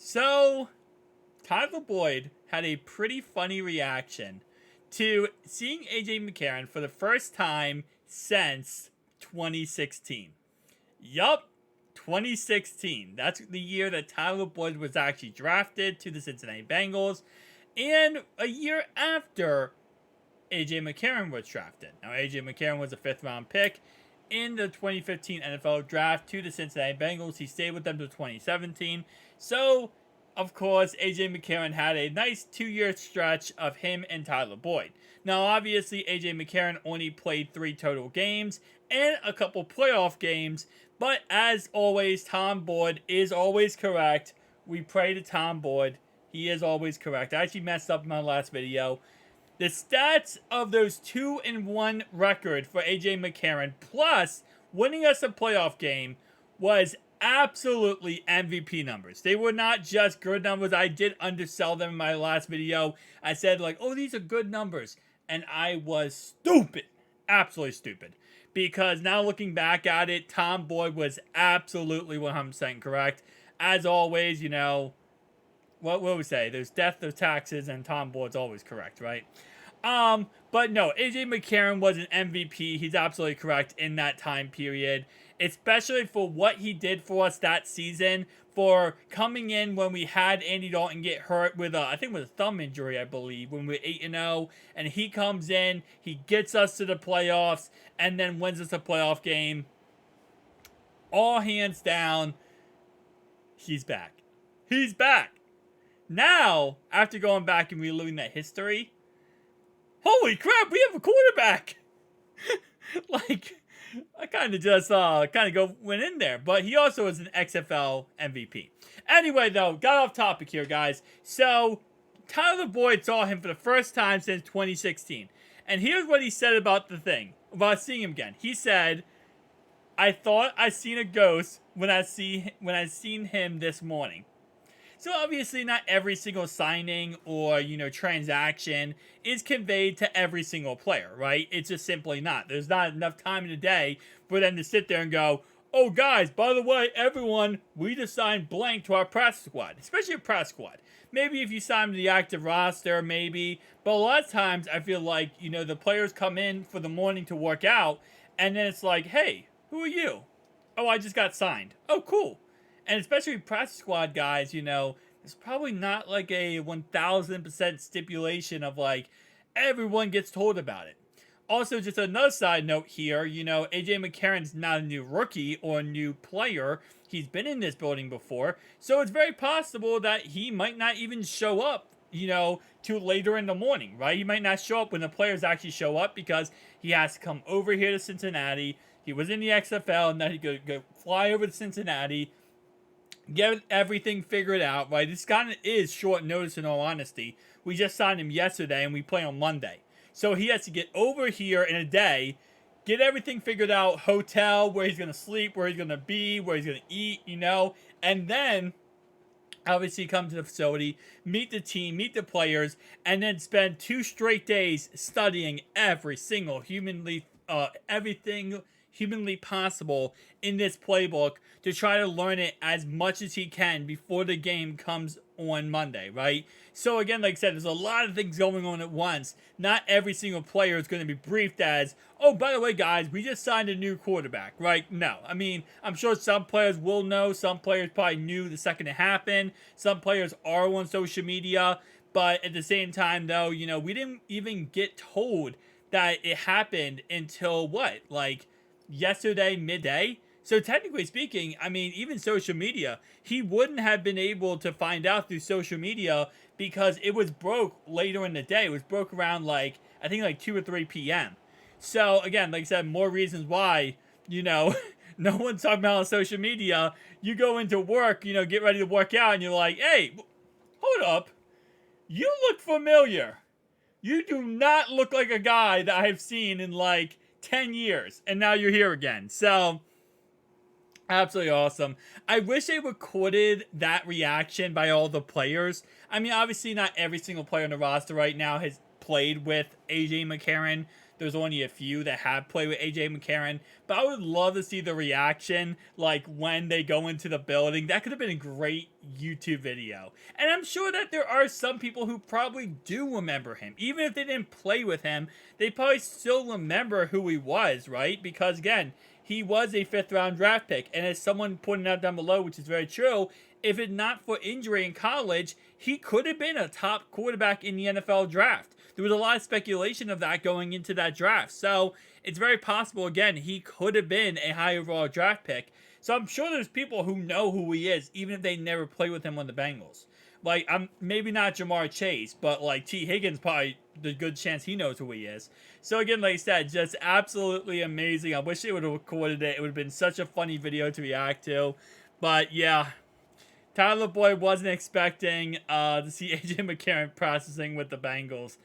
So, Tyler Boyd had a pretty funny reaction to seeing AJ McCarron for the first time since 2016. Yup, 2016. That's the year that Tyler Boyd was actually drafted to the Cincinnati Bengals, and a year after AJ McCarron was drafted. Now, AJ McCarron was a fifth round pick in the 2015 NFL draft to the Cincinnati Bengals. He stayed with them to 2017. So, of course, AJ McCarron had a nice 2-year stretch of him and Tyler Boyd. Now, obviously, AJ McCarron only played 3 total games and a couple playoff games, but as always, Tom Boyd is always correct. We pray to Tom Boyd. He is always correct. I actually messed up in my last video. The stats of those 2-1 record for AJ McCarron, plus winning us a playoff game, was absolutely MVP numbers. They were not just good numbers. I did undersell them in my last video. I said like, oh, these are good numbers. And I was stupid. Absolutely stupid. Because now looking back at it, Tom Boyd was absolutely 100% correct. As always, you know, what will we say? There's death, there's taxes, and Tom Boyd's always correct, right? But no, AJ McCarron was an MVP. He's absolutely correct in that time period, especially for what he did for us that season, for coming in when we had Andy Dalton get hurt with I think with a thumb injury, I believe, when we were 8-0, and he comes in, he gets us to the playoffs, and then wins us a playoff game. All hands down, he's back. He's back. Now, after going back and reliving that history, holy crap, we have a quarterback! Like, I kind of just, went in there. But he also is an XFL MVP. Anyway, though, got off topic here, guys. So, Tyler Boyd saw him for the first time since 2016. And here's what he said about the thing, about seeing him again. He said, I thought I seen a ghost when I seen him this morning. So obviously not every single signing or, transaction is conveyed to every single player, right? It's just simply not. There's not enough time in the day for them to sit there and go, oh guys, by the way, everyone, we just signed blank to our practice squad, especially a practice squad. Maybe if you sign to the active roster, maybe. But a lot of times I feel like, the players come in for the morning to work out and then it's like, hey, who are you? Oh, I just got signed. Oh, cool. And especially practice squad guys, there's probably not like a 1000% stipulation of like everyone gets told about it. Also, just another side note here, AJ McCarron's not a new rookie or a new player. He's been in this building before. So it's very possible that he might not even show up, till later in the morning, right? He might not show up when the players actually show up because he has to come over here to Cincinnati. He was in the XFL, and then he could go fly over to Cincinnati, get everything figured out, right? This kind of is short notice in all honesty. We just signed him yesterday and we play on Monday. So he has to get over here in a day, get everything figured out, hotel, where he's going to sleep, where he's going to be, where he's going to eat, and then obviously come to the facility, meet the team, meet the players, and then spend 2 straight days studying every single everything humanly possible in this playbook to try to learn it as much as he can before the game comes on Monday, right? So again, like I said, there's a lot of things going on at once. Not every single player is going to be briefed as, oh, by the way, guys, we just signed a new quarterback, right? No. I mean, I'm sure some players will know. Some players probably knew the second it happened. Some players are on social media. But at the same time, though, we didn't even get told that it happened until what? Like, yesterday midday. So technically speaking, I mean, even social media, he wouldn't have been able to find out through social media because it was broke later in the day. It was broke around I think 2 or 3 p.m. So again, like I said, more reasons why, no one's talking about on social media. You go into work, get ready to work out and you're like, hey, hold up. You look familiar. You do not look like a guy that I've seen in 10 years, and now you're here again. So, absolutely awesome. I wish they recorded that reaction by all the players. I mean, obviously not every single player on the roster right now has played with AJ McCarron there's only a few that have played with AJ McCarron. But I would love to see the reaction, like when they go into the building. That could have been a great YouTube video. And I'm sure that there are some people who probably do remember him. Even if they didn't play with him, they probably still remember who he was, right? Because again, he was a 5th round draft pick. And as someone pointed out down below, which is very true, if it not for injury in college, he could have been a top quarterback in the NFL draft. There was a lot of speculation of that going into that draft. So it's very possible, again, he could have been a high overall draft pick. So I'm sure there's people who know who he is, even if they never played with him on the Bengals. Like, I'm maybe not Jamar Chase, but like T. Higgins, probably the good chance he knows who he is. So again, like I said, just absolutely amazing. I wish they would have recorded it. It would have been such a funny video to react to. But yeah, Tyler Boyd wasn't expecting to see AJ McCarron processing with the Bengals.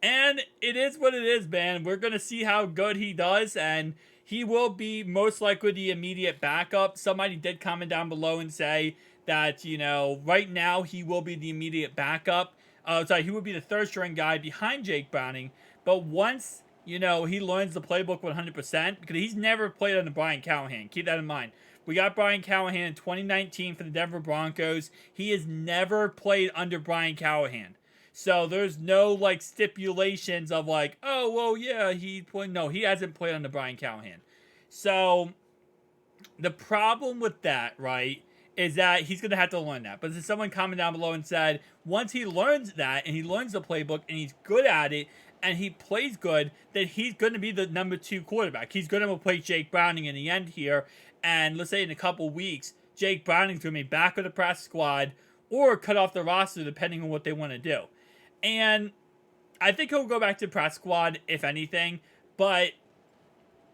And it is what it is, man. We're going to see how good he does, and he will be most likely the immediate backup. Somebody did comment down below and say that, you know, right now he will be the immediate backup. He would be the 3rd string guy behind Jake Browning. But once, you know, he learns the playbook 100%, because he's never played under Brian Callahan. Keep that in mind. We got Brian Callahan in 2019 for the Denver Broncos. He has never played under Brian Callahan. So there's no like stipulations of like, oh, well, yeah, no, he hasn't played under Brian Callahan. So the problem with that, right, is that he's going to have to learn that. But there's someone commented down below and said, once he learns that and he learns the playbook and he's good at it and he plays good, then he's going to be the number 2 quarterback. He's going to replace Jake Browning in the end here. And let's say in a couple weeks, Jake Browning's going to be back with the practice squad or cut off the roster depending on what they want to do. And I think he'll go back to the practice squad, if anything. But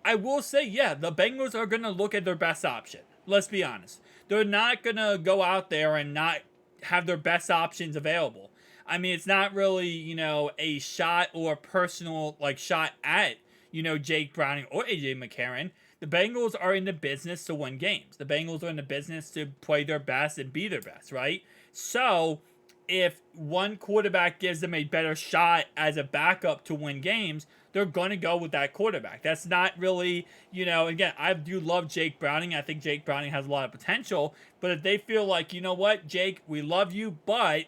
I will say, yeah, the Bengals are going to look at their best option. Let's be honest. They're not going to go out there and not have their best options available. I mean, it's not really, you know, a shot or personal, like, shot at, you know, Jake Browning or AJ McCarron. The Bengals are in the business to win games. The Bengals are in the business to play their best and be their best, right? So if one quarterback gives them a better shot as a backup to win games, they're going to go with that quarterback. That's not really, you know, again, I do love Jake Browning. I think Jake Browning has a lot of potential. But if they feel like, you know what, Jake, we love you, but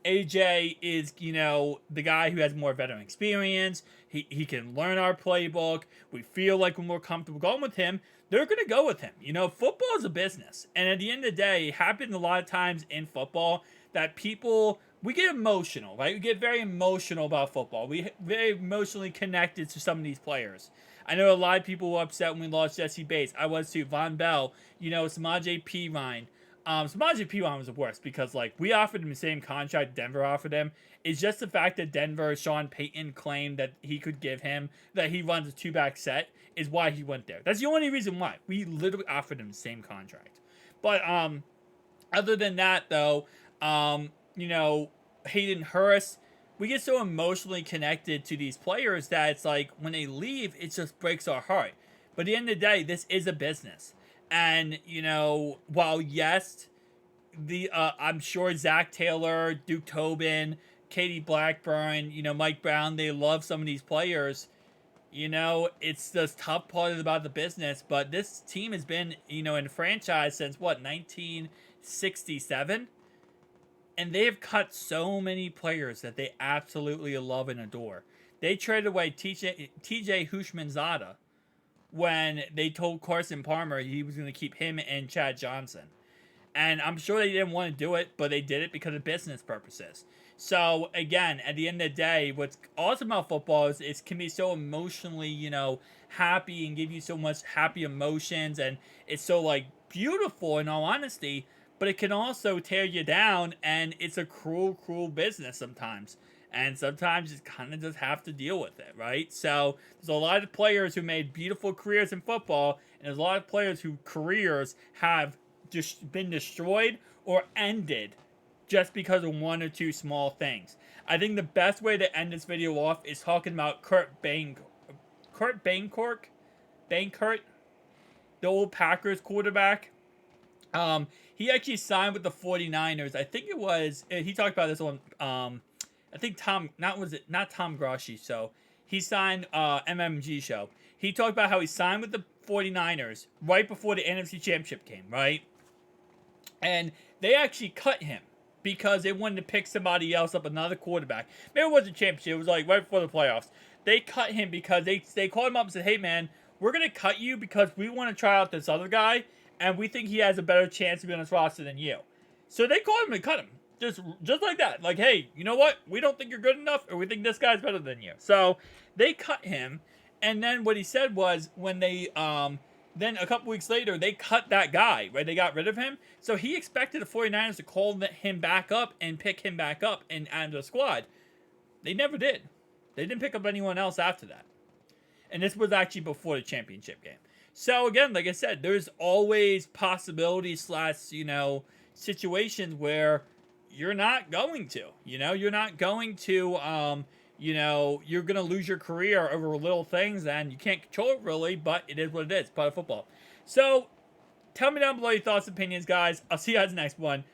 AJ is, you know, the guy who has more veteran experience. He can learn our playbook. We feel like we're more comfortable going with him. They're going to go with him. You know, football is a business. And at the end of the day, it happens a lot of times in football that people, we get emotional, right? We get very emotional about football. We very emotionally connected to some of these players. I know a lot of people were upset when we lost Jesse Bates. I was too. Von Bell, you know, Samaje Perine. Samaje Perine was the worst because, like, we offered him the same contract Denver offered him. It's just the fact that Denver, Sean Payton claimed that he could give him, that he runs a 2-back set, is why he went there. That's the only reason why. We literally offered him the same contract. But, other than that, though, you know, Hayden Hurst, we get so emotionally connected to these players that it's like, when they leave, it just breaks our heart. But at the end of the day, this is a business. And, you know, while yes, I'm sure Zach Taylor, Duke Tobin, Katie Blackburn, you know, Mike Brown, they love some of these players. You know, it's the tough part about the business. But this team has been, you know, in franchise since, what, 1967? And they have cut so many players that they absolutely love and adore. They traded away TJ Houshmandzadeh when they told Carson Palmer he was going to keep him and Chad Johnson. And I'm sure they didn't want to do it, but they did it because of business purposes. So, again, at the end of the day, what's awesome about football is it can be so emotionally, you know, happy and give you so much happy emotions. And it's so, like, beautiful in all honesty. But it can also tear you down, and it's a cruel, cruel business sometimes. And sometimes you kind of just have to deal with it, right? So there's a lot of players who made beautiful careers in football, and there's a lot of players whose careers have just been destroyed or ended just because of one or two small things. I think the best way to end this video off is talking about Kurt Benkert, the old Packers quarterback. He actually signed with the 49ers. I think it was, he talked about this on, I think not Tom Groschi. So he signed MMG show. He talked about how he signed with the 49ers right before the NFC Championship game, right? And they actually cut him because they wanted to pick somebody else up, another quarterback. Maybe it wasn't a championship. It was like right before the playoffs. They cut him because they called him up and said, hey, man, we're going to cut you because we want to try out this other guy, and we think he has a better chance to be on this roster than you. So they called him and cut him. Just like that. Like, hey, you know what? We don't think you're good enough, or we think this guy's better than you. So they cut him, and then what he said was when they then a couple weeks later, they cut that guy, right? They got rid of him. So he expected the 49ers to call him back up and pick him back up and add to the squad. They never did. They didn't pick up anyone else after that. And this was actually before the championship game. So again, like I said, there's always possibilities / situations where you're not going to. You're not going to you're going to lose your career over little things, and you can't control it really, but it is what it is. It's part of football. So, tell me down below your thoughts and opinions, guys. I'll see you guys in the next one.